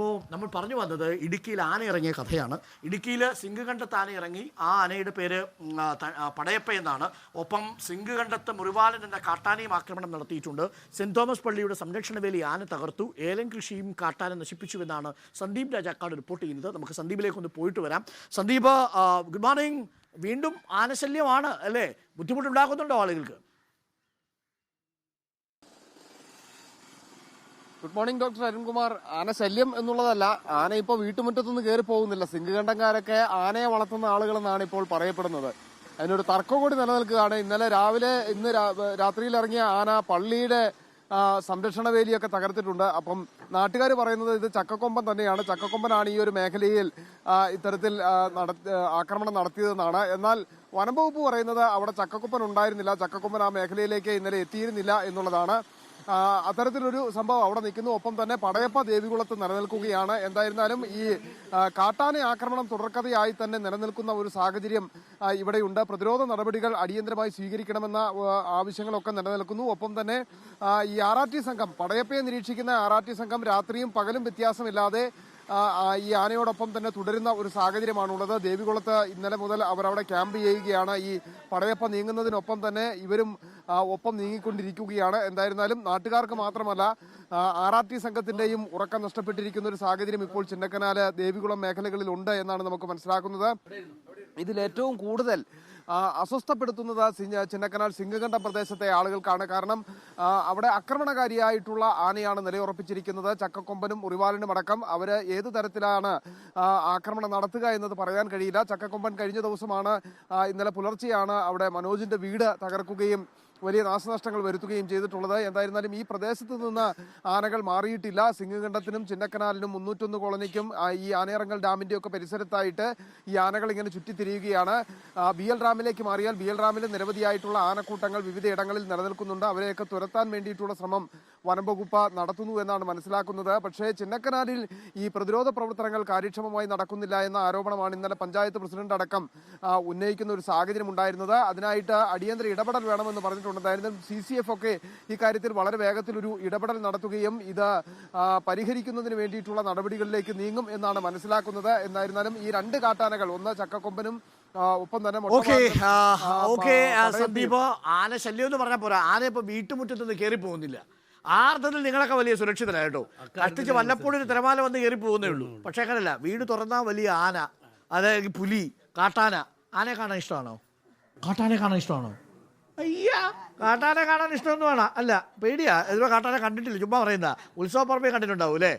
അപ്പോൾ നമ്മൾ പറഞ്ഞു വന്നത് ഇടുക്കിയിൽ ആന ഇറങ്ങിയ കഥയാണ്. ഇടുക്കിയിൽ സിംഗുകണ്ടത്ത് ആന ഇറങ്ങി. ആ ആനയുടെ പേര് പടയപ്പ എന്നാണ്. ഒപ്പം സിംഗുകണ്ടത്ത് മുറിവാലൻ എന്ന കാട്ടാനയും ആക്രമണം നടത്തിയിട്ടുണ്ട്. സെന്റ് തോമസ് പള്ളിയുടെ സംരക്ഷണ വേലി ആന തകർത്തു. ഏലം കൃഷിയും കാട്ടാന നശിപ്പിച്ചുവെന്നാണ് സന്ദീപ് രാജാക്കാട് റിപ്പോർട്ട് ചെയ്യുന്നത്. നമുക്ക് സന്ദീപിലേക്ക് ഒന്ന് പോയിട്ട് വരാം. Sandeep, good morning. വീണ്ടും ആനശല്യമാണ് അല്ലേ? ബുദ്ധിമുട്ടുണ്ടാക്കുന്നുണ്ടോ ആളുകൾക്ക്? Good morning doctor Arunkumar. ആന ശല്യം എന്നുള്ളതല്ല, ആന ഇപ്പോൾ വീട്ടുമുറ്റത്തുനിന്ന് കയറി പോകുന്നില്ല. സിംഗുകണ്ടംകാരൊക്കെ ആനയെ വളർത്തുന്ന ആളുകളെന്നാണ് ഇപ്പോൾ പറയപ്പെടുന്നത്. അതിനൊരു തർക്കം കൂടി നിലനിൽക്കുകയാണ്. ഇന്ന് രാത്രിയിൽ ഇറങ്ങിയ ആന പള്ളിയുടെ സംരക്ഷണ വേലിയൊക്കെ തകർത്തിട്ടുണ്ട്. അപ്പം നാട്ടുകാർ പറയുന്നത് ഇത് ചക്കക്കൊമ്പൻ തന്നെയാണ്. ചക്കക്കൊമ്പനാണ് ഈ ഒരു മേഖലയിൽ ഇത്തരത്തിൽ ആക്രമണം നടത്തിയതെന്നാണ്. എന്നാൽ വനം വകുപ്പ് പറയുന്നത് അവിടെ ചക്കക്കൊമ്പൻ ഉണ്ടായിരുന്നില്ല, ചക്കക്കൊമ്പൻ ആ മേഖലയിലേക്ക് ഇന്നലെ എത്തിയിരുന്നില്ല എന്നുള്ളതാണ്. അത്തരത്തിലൊരു സംഭവം അവിടെ നിൽക്കുന്നു. ഒപ്പം തന്നെ പടയപ്പ ദേവികുളത്ത് നിലനിൽക്കുകയാണ്. എന്തായിരുന്നാലും ഈ കാട്ടാന ആക്രമണം തുടർക്കഥയായി തന്നെ നിലനിൽക്കുന്ന ഒരു സാഹചര്യം ഇവിടെയുണ്ട്. പ്രതിരോധ നടപടികൾ അടിയന്തരമായി സ്വീകരിക്കണമെന്ന ആവശ്യങ്ങളൊക്കെ നിലനിൽക്കുന്നു. ഒപ്പം തന്നെ ഈ RRT സംഘം, പടയപ്പയെ നിരീക്ഷിക്കുന്ന RRT സംഘം രാത്രിയും പകലും വ്യത്യാസമില്ലാതെ ഈ ആനയോടൊപ്പം തന്നെ തുടരുന്ന ഒരു സാഹചര്യമാണുള്ളത്. ദേവികുളത്ത് ഇന്നലെ മുതൽ അവരവിടെ ക്യാമ്പ് ചെയ്യുകയാണ്. ഈ പടയപ്പ നീങ്ങുന്നതിനൊപ്പം തന്നെ ഇവരും ഒപ്പം നീങ്ങിക്കൊണ്ടിരിക്കുകയാണ്. എന്തായിരുന്നാലും നാട്ടുകാർക്ക് മാത്രമല്ല RRT സംഘത്തിന്റെയും ഉറക്കം നഷ്ടപ്പെട്ടിരിക്കുന്ന ഒരു സാഹചര്യം ഇപ്പോൾ ചിന്നക്കനാല് ദേവികുളം മേഖലകളിൽ ഉണ്ട് എന്നാണ് നമുക്ക് മനസ്സിലാക്കുന്നത്. ഇതിലേറ്റവും കൂടുതൽ അസ്വസ്ഥപ്പെടുത്തുന്നത് ചിന്നക്കനാൽ സിംഗുകണ്ട പ്രദേശത്തെ ആളുകൾക്കാണ്. കാരണം അവിടെ ആക്രമണകാരിയായിട്ടുള്ള ആനയാണ് നിലയുറപ്പിച്ചിരിക്കുന്നത്. ചക്കക്കൊമ്പനും മുറിവാലനും അടക്കം അവര് ഏത് തരത്തിലാണ് ആക്രമണം നടത്തുക എന്നത് പറയാൻ കഴിയില്ല. ചക്കക്കൊമ്പൻ കഴിഞ്ഞ ദിവസമാണ് ഇന്നലെ പുലർച്ചെയാണ് അവിടെ മനോജിന്റെ വീട് തകർക്കുകയും വലിയ നാശനഷ്ടങ്ങൾ വരുത്തുകയും ചെയ്തിട്ടുള്ളത്. എന്തായിരുന്നാലും ഈ പ്രദേശത്ത് നിന്ന് ആനകൾ മാറിയിട്ടില്ല. സിംഗുകണ്ടത്തിനും ചിന്നക്കനാലിനും 301 കോളനിക്കും ഈ ആനയിറങ്ങൽ ഡാമിന്റെ ഒക്കെ പരിസരത്തായിട്ട് ഈ ആനകൾ ഇങ്ങനെ ചുറ്റിത്തിരിയുകയാണ്. BL ഡാമിലേക്ക് മാറിയാൽ BL ഡാമിൽ നിരവധിയായിട്ടുള്ള ആനക്കൂട്ടങ്ങൾ വിവിധയിടങ്ങളിൽ നിലനിൽക്കുന്നുണ്ട്. അവരെയൊക്കെ തുരത്താൻ വേണ്ടിയിട്ടുള്ള ശ്രമം വനം വകുപ്പ് നടത്തുന്നു എന്നാണ് മനസ്സിലാക്കുന്നത്. പക്ഷേ ചിന്നക്കനാലിൽ ഈ പ്രതിരോധ പ്രവർത്തനങ്ങൾ കാര്യക്ഷമമായി നടക്കുന്നില്ല എന്ന ആരോപണമാണ് ഇന്നലെ പഞ്ചായത്ത് പ്രസിഡന്റ് അടക്കം ഉന്നയിക്കുന്ന ഒരു സാഹചര്യം ഉണ്ടായിരുന്നത്. അതിനായിട്ട് അടിയന്തര ഇടപെടൽ വേണമെന്ന് പറഞ്ഞിട്ടുണ്ട്. എന്തായാലും CCF ഒക്കെ ഇക്കാര്യത്തിൽ വളരെ വേഗത്തിൽ ഒരു ഇടപെടൽ നടത്തുകയും ഇത് പരിഹരിക്കുന്നതിന് വേണ്ടിയിട്ടുള്ള നടപടികളിലേക്ക് നീങ്ങും എന്നാണ് മനസ്സിലാക്കുന്നത്. എന്തായിരുന്നാലും ഈ രണ്ട് കാട്ടാനകൾ, ഒന്ന് ചക്കക്കൊമ്പനും ഒപ്പം തന്നെ സന്ദീപ്, ആന ശല്യം എന്ന് പറഞ്ഞാൽ പോരാ, ആന ഇപ്പൊ വീട്ടുമുറ്റത്തുനിന്ന് കയറി പോകുന്നില്ല. ആ അർത്ഥത്തിൽ നിങ്ങളൊക്കെ വലിയ സുരക്ഷിതരായിട്ടോ. കഷ്ടിച്ച് വല്ലപ്പോഴും ഒരു തിരമാല വന്ന് കയറി പോകുന്നേ ഉള്ളൂ. പക്ഷെ അങ്ങനല്ല, വീട് തുറന്നാൽ വലിയ ആന, അതായത് പുലി, കാട്ടാന. ആനയെ കാണാൻ ഇഷ്ടമാണോ? കാട്ടാനെ കാണാൻ ഇഷ്ടമാണോ? അയ്യാ, കാട്ടാനെ കാണാൻ ഇഷ്ടമൊന്നും വേണം. അല്ല, പേടിയാ. ഇതിപ്പോ കാട്ടാനെ കണ്ടിട്ടില്ല, ചുമ്മാ പറയുന്ന. ഉത്സവപ്പറമ്പേ കണ്ടിട്ടുണ്ടാവും അല്ലേ?